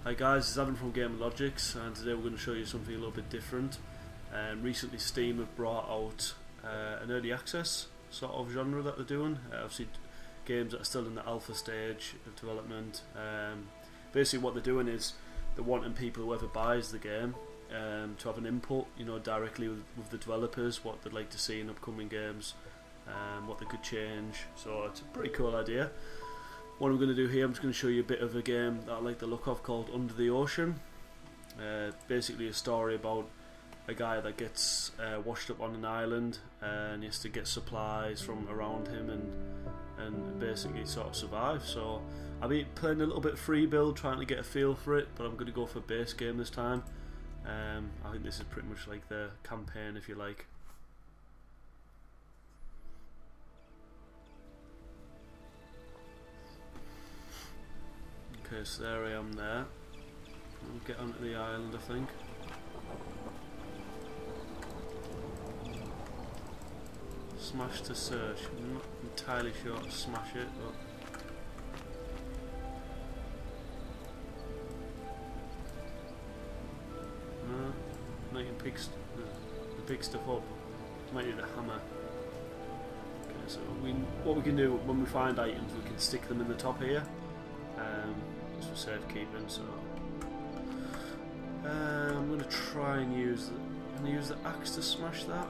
Hi guys, it's Adam from GamingLogics, and today we're going to show you something a little bit different. Recently Steam have brought out an early access sort of genre that they're doing. Obviously games that are still in the alpha stage of development. Basically what they're doing is they're wanting people, whoever buys the game, to have an input, you know, directly with the developers, what they'd like to see in upcoming games, what they could change. So it's a pretty cool idea. What I'm going to do here, I'm just going to show you a bit of a game that I like the look of called Under the Ocean. Basically a story about a guy that gets washed up on an island and he has to get supplies from around him and basically sort of survive. So I've been playing a little bit free build, trying to get a feel for it, but I'm going to go for base game this time. I think this is pretty much like the campaign, if you like. Okay, so there I am there. I'll get onto the island, I think. Smash to search. I'm not entirely sure how to smash it, but no, you can pick the big stuff up. Might need a hammer. Okay, so what we can do when we find items, we can stick them in the top here. Just for safekeeping. So I'm going to try and use the axe to smash that.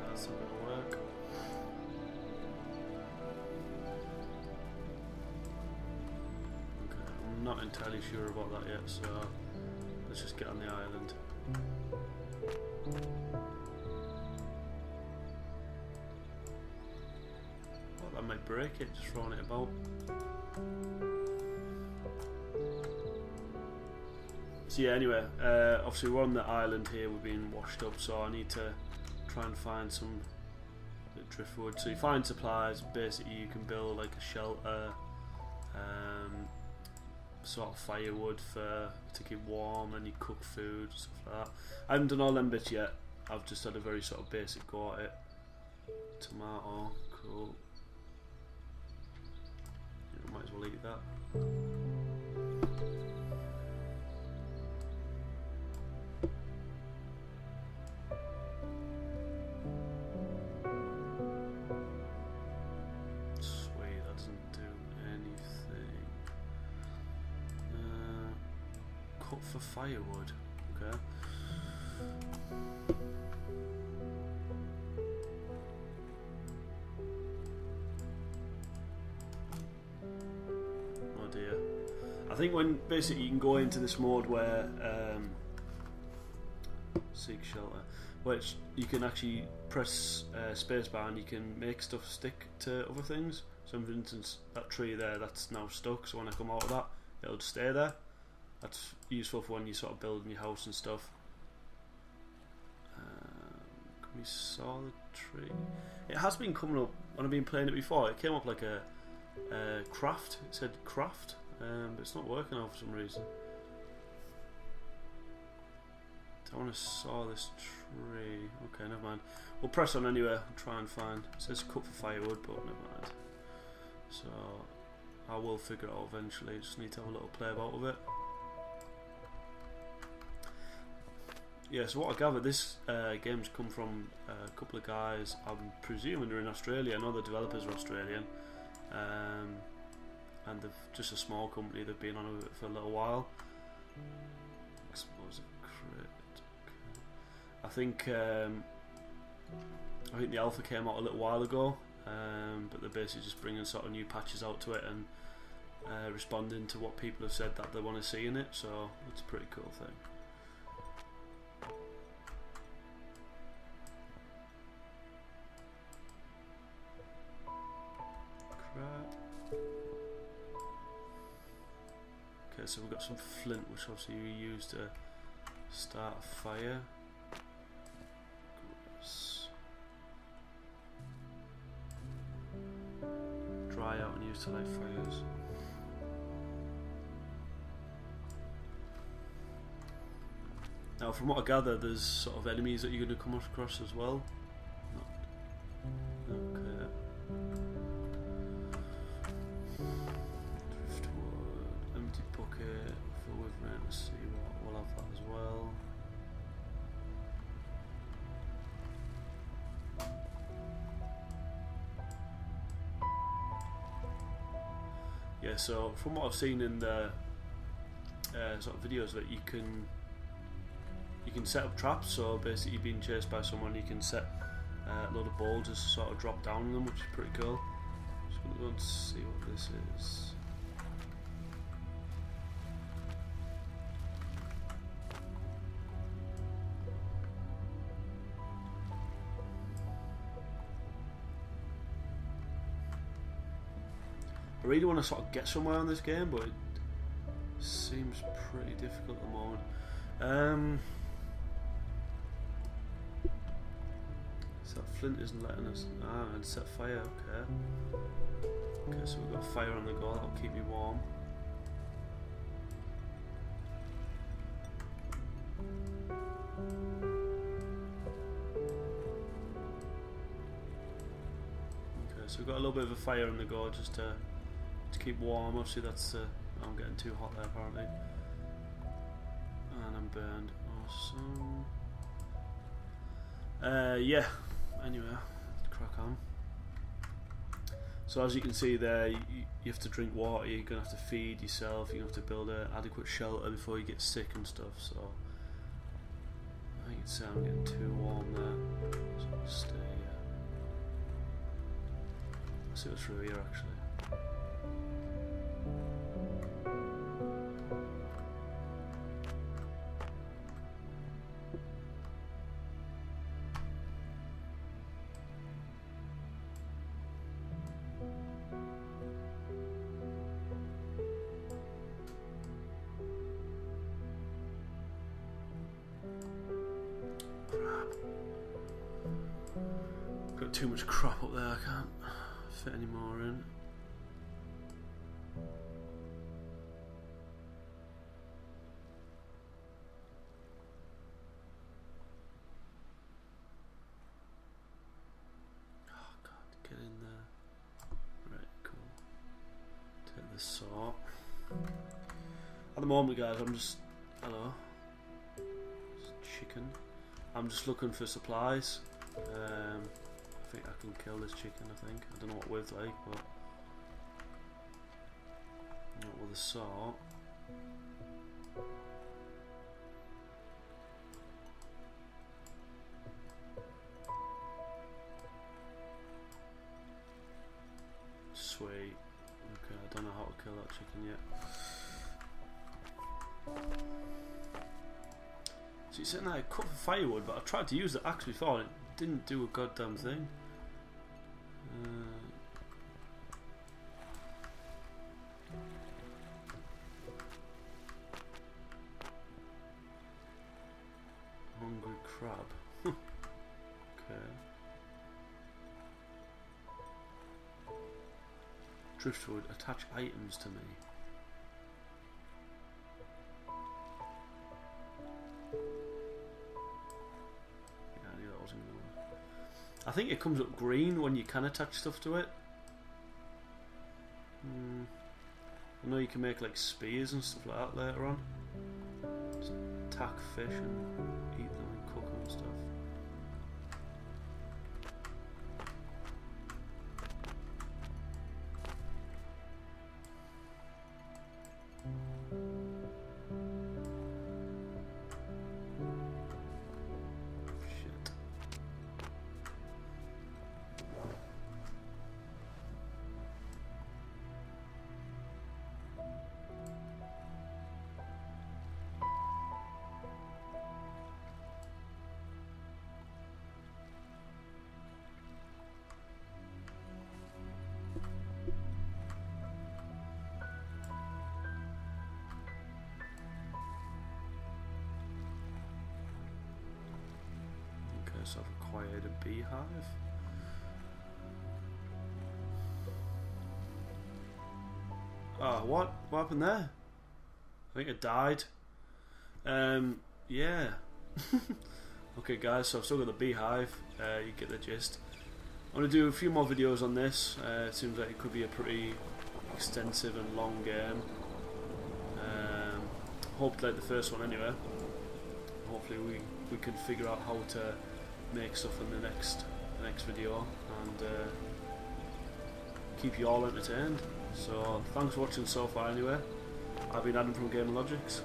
That's not going to work. Okay, I'm not entirely sure about that yet, so let's just get on the island. I might break it, just throwing it about. So yeah, anyway, obviously we're on the island here, we're being washed up, so I need to try and find some driftwood. So you find supplies, basically you can build like a shelter, sort of firewood to keep warm, and you cook food, stuff like that. I haven't done all them bits yet, I've just had a very sort of basic go at it. Tomato, cool. Might as well eat that. Sweet, that doesn't do anything. Cut for firewood, okay. I think when basically you can go into this mode where seek shelter, which you can actually press spacebar and you can make stuff stick to other things. So for instance, that tree there, that's now stuck, so when I come out of that, it'll just stay there. That's useful for when you sort of building your house and stuff. Can we saw the tree? It has been coming up when I've been playing it before. It came up like a craft. It said craft. But it's not working out for some reason. I want to saw this tree. Okay, never mind. We'll press on anyway and try and find. It says cut for firewood, but never mind. So I will figure it out eventually. Just need to have a little play about with it. Yeah, so what I gather, this game's come from a couple of guys. I'm presuming they're in Australia. I know the developers are Australian. And they've just a small company. They've been on it for a little while. Expose a crit. Okay. I think the alpha came out a little while ago, but they're basically just bringing sort of new patches out to it and responding to what people have said that they want to see in it. So it's a pretty cool thing. Okay, so we've got some flint, which obviously we use to start a fire. Gross. Dry out and use to light fires. Now, from what I gather, there's sort of enemies that you're going to come across as well. Okay. yeah, so from what I've seen in the sort of videos, that you can set up traps. So basically, you're being chased by someone, you can set a load of balls just sort of drop down on them, which is pretty cool. Just gonna go and see what this is. I really want to sort of get somewhere on this game, but it seems pretty difficult at the moment. So that flint isn't letting us. And set fire. Okay. Okay, so we've got fire on the go. That'll keep me warm. Okay, so we've got a little bit of a fire on the go just to keep warm. Obviously, that's I'm getting too hot there apparently, and I'm burned. Awesome. Yeah. Anyway, crack on. So as you can see there, you have to drink water. You're gonna have to feed yourself. You're gonna have to build an adequate shelter before you get sick and stuff. So I think it's I'm getting too warm there. So I'll stay. Let's see what's through here actually. Got too much crap up there, I can't fit any more in. Oh god, get in there. Right, cool. Take this saw. At the moment guys, I'm just... hello. It's chicken. I'm just looking for supplies. I think I can kill this chicken, I think. I don't know what with like, but not with a saw. Sweet. Okay, I don't know how to kill that chicken yet. So you're sitting there, cut for firewood, but I tried to use the axe before and it didn't do a goddamn thing. Hungry crab. Okay. Driftwood, attach items to me. I think it comes up green when you can attach stuff to it. I know you can make like spears and stuff like that later on. Just attack fish and eat them and cook them and stuff. So I've acquired a beehive. Oh, what happened there? I think it died. Yeah. Okay guys, so I've still got the beehive. You get the gist. I'm going to do a few more videos on this. It seems like it could be a pretty extensive and long game. Hope like the first one anyway. Hopefully we can figure out how to make stuff in the next video, and keep you all entertained. So thanks for watching so far anyway. I've been Adam from GamingLogics.